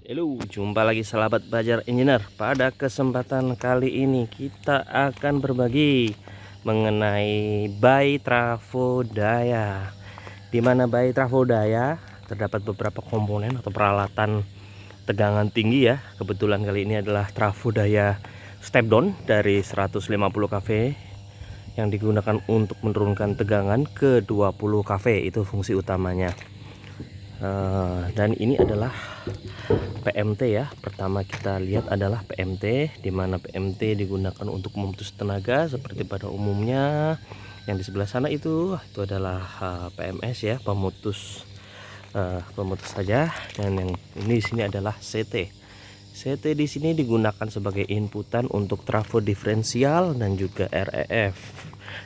Halo, jumpa lagi sahabat Bajar Engineer. Pada kesempatan kali ini kita akan berbagi mengenai Bay Trafo Daya. Di mana Bay Trafo Daya terdapat beberapa komponen atau peralatan tegangan tinggi ya. Kebetulan kali ini adalah trafo daya step down dari 150 kV yang digunakan untuk menurunkan tegangan ke 20 kV. Itu fungsi utamanya. Dan ini adalah PMT ya. Pertama kita lihat adalah PMT, di mana PMT digunakan untuk memutus tenaga seperti pada umumnya. Yang di sebelah sana itu adalah PMS ya, pemutus saja. Dan yang ini di sini adalah CT. CT di sini digunakan sebagai inputan untuk trafo diferensial dan juga REF.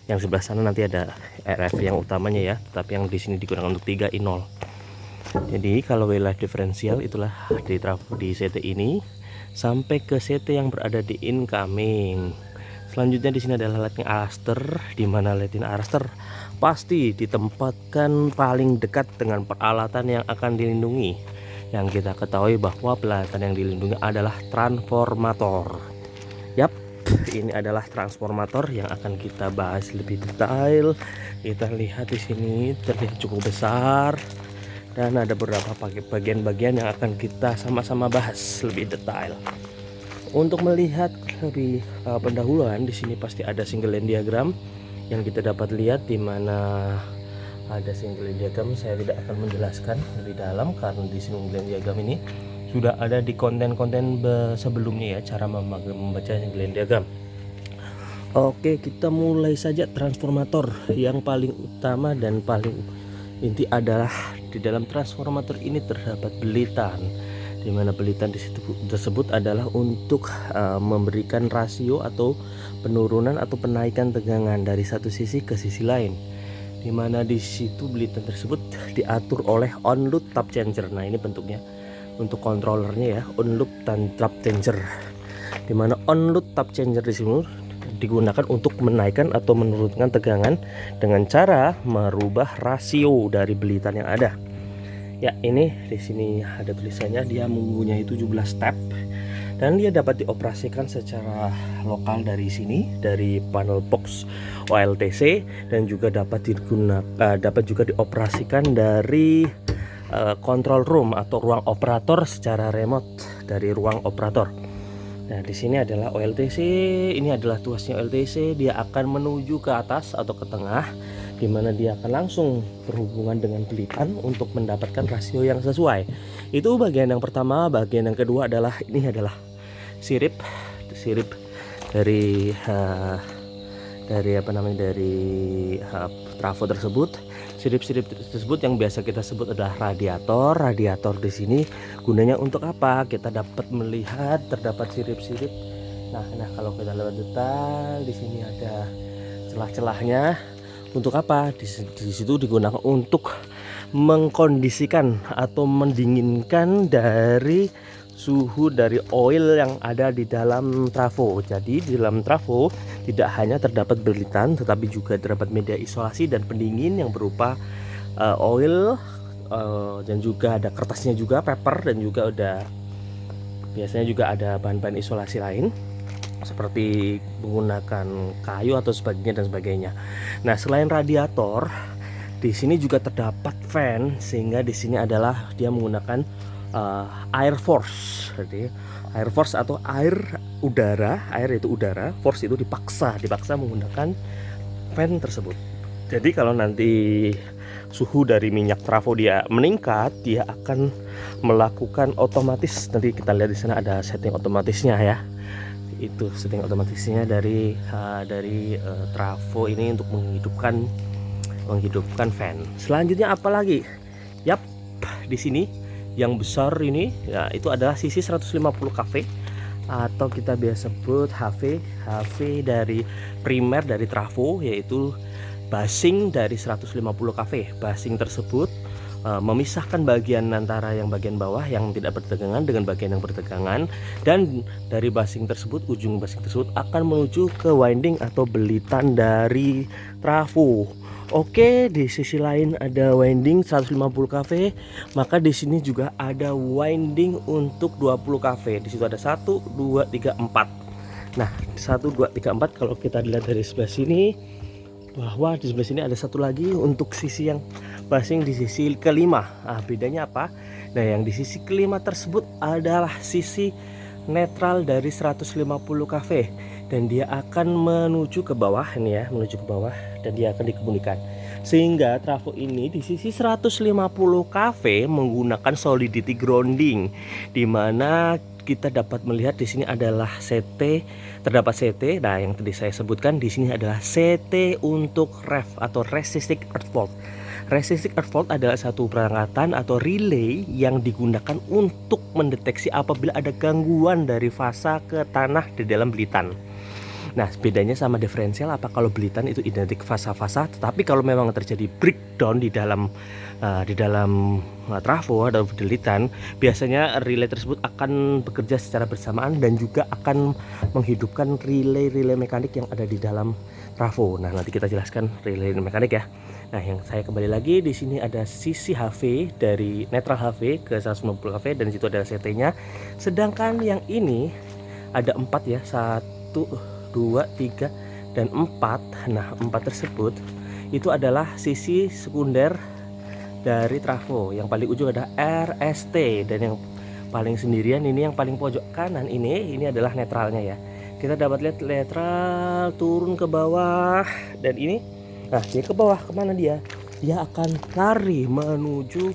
Yang sebelah sana nanti ada RF yang utamanya ya, tetapi yang di sini digunakan untuk 3I0. Jadi kalau wilayah diferensial itulah di trafo di CT ini sampai ke CT yang berada di incoming. Selanjutnya di sini adalah lighting arrestor, di mana lighting arrestor pasti ditempatkan paling dekat dengan peralatan yang akan dilindungi. Yang kita ketahui bahwa peralatan yang dilindungi adalah transformator. Yap, ini adalah transformator yang akan kita bahas lebih detail. Kita lihat di sini terlihat cukup besar. Dan ada beberapa bagian-bagian yang akan kita sama-sama bahas lebih detail. Untuk melihat lebih pendahuluan, di sini pasti ada single line diagram yang kita dapat lihat, di mana ada single line diagram. Saya tidak akan menjelaskan lebih dalam karena di single line diagram ini sudah ada di konten-konten sebelumnya ya, cara membaca single line diagram. Oke, kita mulai saja. Transformator yang paling utama dan paling inti adalah di dalam transformator ini terdapat belitan, di mana belitan tersebut adalah untuk memberikan rasio atau penurunan atau penaikan tegangan dari satu sisi ke sisi lain, di mana di situ belitan tersebut diatur oleh on loop tap changer. Nah, ini bentuknya untuk controllernya ya, on loop dan tap changer, di mana on loop tap changer di sini digunakan untuk menaikkan atau menurunkan tegangan dengan cara merubah rasio dari belitan yang ada. Ya, ini di sini ada tulisannya, dia mempunyai 17 step dan dia dapat dioperasikan secara lokal dari sini, dari panel box OLTC, dan juga dapat juga dioperasikan dari control room atau ruang operator secara remote dari ruang operator. Nah, di sini adalah OLTC, ini adalah tuasnya OLTC. Dia akan menuju ke atas atau ke tengah, di mana dia akan langsung berhubungan dengan belitan untuk mendapatkan rasio yang sesuai. Itu bagian yang pertama. Bagian yang kedua adalah ini adalah sirip dari trafo tersebut. Sirip-sirip tersebut yang biasa kita sebut adalah radiator. Radiator di sini gunanya untuk apa? Kita dapat melihat terdapat sirip-sirip. Nah, kalau kita lihat detail di sini ada celah-celahnya. Untuk apa? Di situ digunakan untuk mengkondisikan atau mendinginkan dari suhu dari oil yang ada di dalam trafo. Jadi di dalam trafo tidak hanya terdapat belitan, tetapi juga terdapat media isolasi dan pendingin yang berupa oil, dan juga ada kertasnya juga, paper, dan juga biasanya juga ada bahan-bahan isolasi lain seperti menggunakan kayu atau sebagainya dan sebagainya. Nah, selain radiator, di sini juga terdapat fan, sehingga di sini adalah dia menggunakan air force. Jadi air force atau air udara, air itu udara, force itu dipaksa menggunakan fan tersebut. Jadi kalau nanti suhu dari minyak trafo dia meningkat, dia akan melakukan otomatis. Nanti kita lihat di sana ada setting otomatisnya ya. Itu setting otomatisnya dari trafo ini untuk menghidupkan fan. Selanjutnya apa lagi? Yap, di sini yang besar ini ya, itu adalah sisi 150 kV atau kita biasa sebut HV dari primer dari trafo, yaitu basing dari 150 kV. Basing tersebut memisahkan bagian antara yang bagian bawah yang tidak bertegangan dengan bagian yang bertegangan, dan dari basing tersebut, ujung basing tersebut akan menuju ke winding atau belitan dari trafo. Oke, di sisi lain ada winding 150 kV, maka di sini juga ada winding untuk 20 kV. Di situ ada 1 2 3 4. Nah, 1 2 3 4 kalau kita lihat dari sebelah sini, bahwa di sebelah sini ada satu lagi untuk sisi yang passing di sisi kelima. Nah, bedanya apa? Nah, yang di sisi kelima tersebut adalah sisi netral dari 150 kV, dan dia akan menuju ke bawah ini ya, menuju ke bawah, dan dia akan dikemudikan. Sehingga trafo ini di sisi 150 kV menggunakan solidity grounding, dimana kita dapat melihat di sini adalah CT, terdapat CT. Nah, yang tadi saya sebutkan di sini adalah CT untuk ref atau resistive earth fault. Resistive earth fault adalah satu perangkatan atau relay yang digunakan untuk mendeteksi apabila ada gangguan dari fasa ke tanah di dalam belitan. Nah, bedanya sama diferensial apa, kalau belitan itu identik fasa-fasa, tetapi kalau memang terjadi breakdown di dalam trafo atau belitan, biasanya relay tersebut akan bekerja secara bersamaan dan juga akan menghidupkan relay-relay mekanik yang ada di dalam trafo. Nah, nanti kita jelaskan relay mekanik ya. Nah, yang saya kembali lagi di sini ada sisi HV dari netral HV ke 150 kV, dan di situ adalah CT-nya. Sedangkan yang ini ada 4 ya, 1 2 3 dan 4. Nah, 4 tersebut itu adalah sisi sekunder dari trafo. Yang paling ujung ada RST, dan yang paling sendirian ini yang paling pojok kanan ini adalah netralnya ya. Kita dapat lihat netral turun ke bawah, dan ini, nah, dia ke bawah kemana dia? Dia akan lari menuju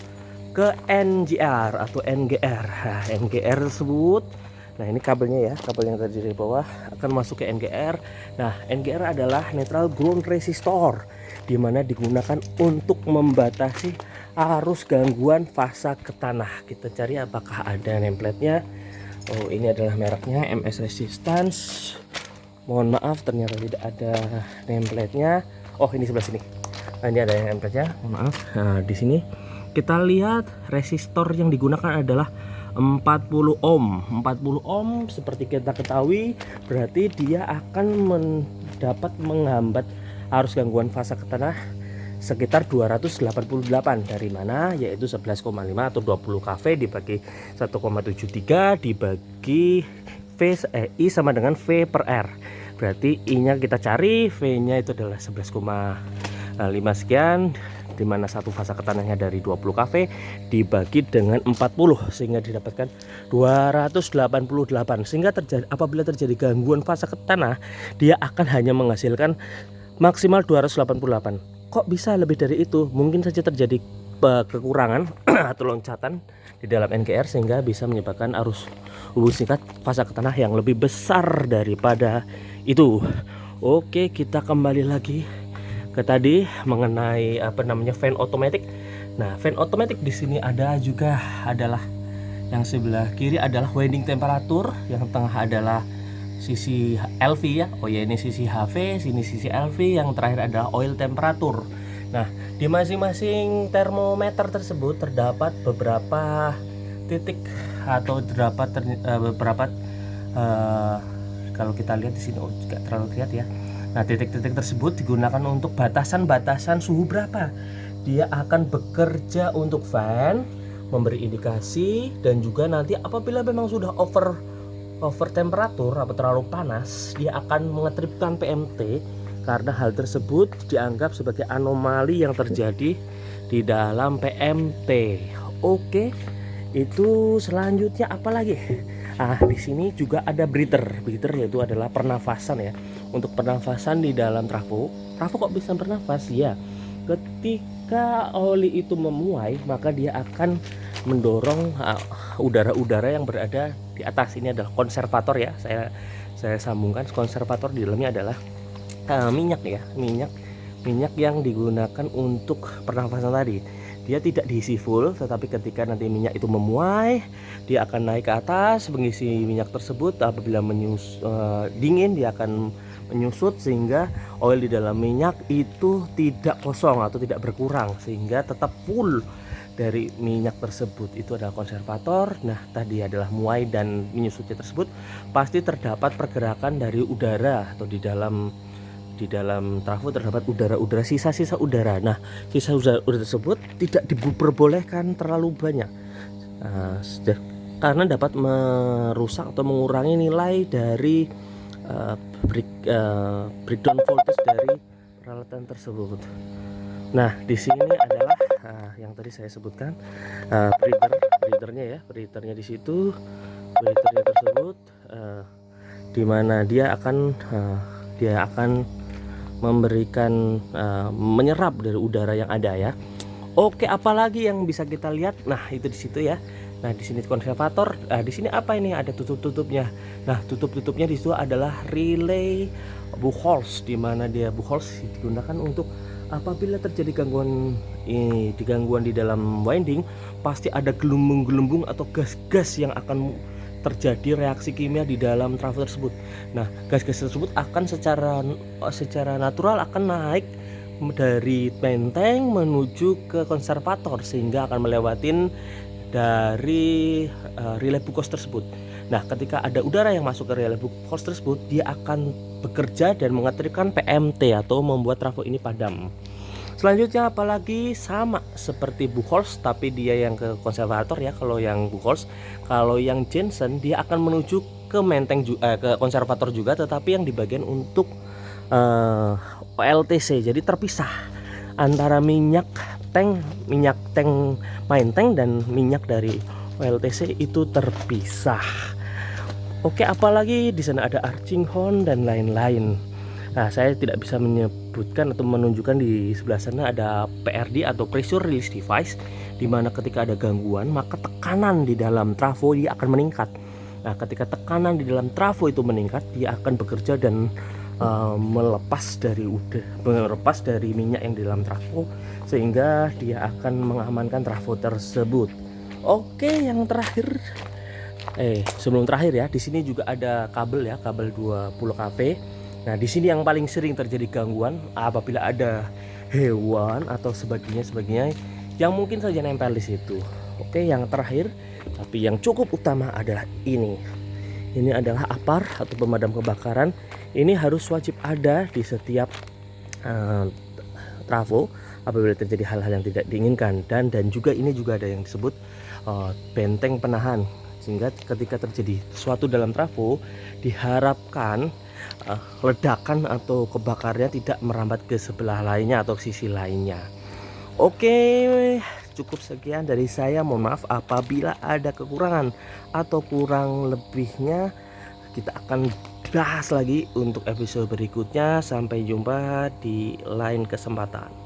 ke NGR atau NGR. Nah, NGR tersebut, nah ini kabelnya ya, kabel yang tadi dari bawah akan masuk ke NGR. Nah, NGR adalah neutral ground resistor, dimana digunakan untuk membatasi arus gangguan fasa ke tanah. Kita cari apakah ada nameplate-nya. Oh, ini adalah mereknya MS Resistance. Mohon maaf, ternyata tidak ada nameplate-nya. Oh, ini sebelah sini. Nah, ini ada nameplate-nya. Mohon maaf. Nah, di sini kita lihat resistor yang digunakan adalah 40 ohm. 40 ohm seperti kita ketahui berarti dia akan dapat menghambat arus gangguan fasa ke tanah sekitar 288. Dari mana? Yaitu 11,5 atau 20 kV dibagi 1,73 dibagi I sama dengan V per R. Berarti I nya kita cari, V nya itu adalah 11,5 sekian, dimana satu fasa ke tanahnya dari 20 kV dibagi dengan 40 sehingga didapatkan 288. Sehingga apabila terjadi gangguan fasa ke tanah, dia akan hanya menghasilkan maksimal 288. Kok bisa lebih dari itu? Mungkin saja terjadi kekurangan atau loncatan di dalam NGR sehingga bisa menyebabkan arus hubung singkat fasa ke tanah yang lebih besar daripada itu. Oke, kita kembali lagi ke tadi mengenai fan otomatis. Nah, fan otomatis di sini ada juga adalah yang sebelah kiri adalah winding temperatur, yang tengah adalah sisi LV ya. Oh ya, ini sisi HV, sini sisi LV, yang terakhir adalah oil temperatur. Nah, di masing-masing termometer tersebut terdapat beberapa titik atau terdapat beberapa kalau kita lihat di sini tidak terlalu terlihat ya. Nah, titik-titik tersebut digunakan untuk batasan-batasan suhu berapa dia akan bekerja untuk fan, memberi indikasi, dan juga nanti apabila memang sudah over temperatur atau terlalu panas, dia akan mengetripkan PMT karena hal tersebut dianggap sebagai anomali yang terjadi di dalam PMT. Oke, itu selanjutnya apa lagi? Di sini juga ada breather. Breather yaitu adalah pernafasan ya. Untuk pernafasan di dalam trafo kok bisa bernafas ya? Ketika oli itu memuai, maka dia akan mendorong udara-udara yang berada di atas. Ini adalah konservator ya. Saya sambungkan, konservator di dalamnya adalah minyak ya, minyak yang digunakan untuk pernafasan tadi. Dia tidak diisi full, tetapi ketika nanti minyak itu memuai, dia akan naik ke atas mengisi minyak tersebut. Apabila dingin, dia akan menyusut sehingga oil di dalam minyak itu tidak kosong atau tidak berkurang, sehingga tetap full dari minyak tersebut. Itu adalah konservator. Nah, tadi adalah muai dan menyusutnya tersebut pasti terdapat pergerakan dari udara atau di di dalam trafo terdapat udara-udara, sisa-sisa udara. Nah, sisa udara tersebut tidak diperbolehkan terlalu banyak, karena dapat merusak atau mengurangi nilai dari breakdown voltage dari peralatan tersebut. Nah, di sini adalah yang tadi saya sebutkan, breathernya di situ, breathernya tersebut, di mana dia akan memberikan menyerap dari udara yang ada ya. Oke, apalagi yang bisa kita lihat? Nah, itu di situ ya. Nah, di sini konservator. Di sini apa ini? Ada tutup-tutupnya. Nah, tutup-tutupnya di situ adalah relay Buchholz, di mana dia Buchholz digunakan untuk apabila terjadi gangguan di dalam winding, pasti ada gelembung-gelembung atau gas-gas yang akan terjadi reaksi kimia di dalam trafo tersebut. Nah, gas-gas tersebut akan secara natural akan naik dari penteng menuju ke konservator, sehingga akan melewatin dari relay Buchholz tersebut. Nah, ketika ada udara yang masuk ke relay Buchholz tersebut, dia akan bekerja dan mengaktifkan PMT atau membuat trafo ini padam. Selanjutnya apalagi sama seperti Buchholz, tapi dia yang ke konservator ya. Kalau yang Buchholz, kalau yang Jensen dia akan menuju ke menteng ke konservator juga, tetapi yang di bagian untuk OLTC. Jadi terpisah antara minyak tank main tank dan minyak dari OLTC itu terpisah. Oke, apalagi di sana ada arcing horn dan lain-lain. Nah, saya tidak bisa menyebutkan atau menunjukkan di sebelah sana ada PRD atau pressure release device, di mana ketika ada gangguan maka tekanan di dalam trafo dia akan meningkat. Nah, ketika tekanan di dalam trafo itu meningkat, dia akan bekerja dan melepas dari minyak yang di dalam trafo, sehingga dia akan mengamankan trafo tersebut. Oke, yang terakhir sebelum terakhir ya, di sini juga ada kabel ya, kabel 20 kV. Nah, di sini yang paling sering terjadi gangguan apabila ada hewan atau sebagainya yang mungkin saja nempel di situ. Oke, yang terakhir tapi yang cukup utama adalah ini. Ini adalah APAR atau pemadam kebakaran. Ini harus wajib ada di setiap trafo apabila terjadi hal-hal yang tidak diinginkan, dan juga ini juga ada yang disebut benteng penahan, sehingga ketika terjadi sesuatu dalam trafo diharapkan ledakan atau kebakarnya tidak merambat ke sebelah lainnya atau sisi lainnya. Oke, cukup sekian dari saya. Mohon maaf apabila ada kekurangan atau kurang lebihnya. Kita akan bahas lagi untuk episode berikutnya. Sampai jumpa di lain kesempatan.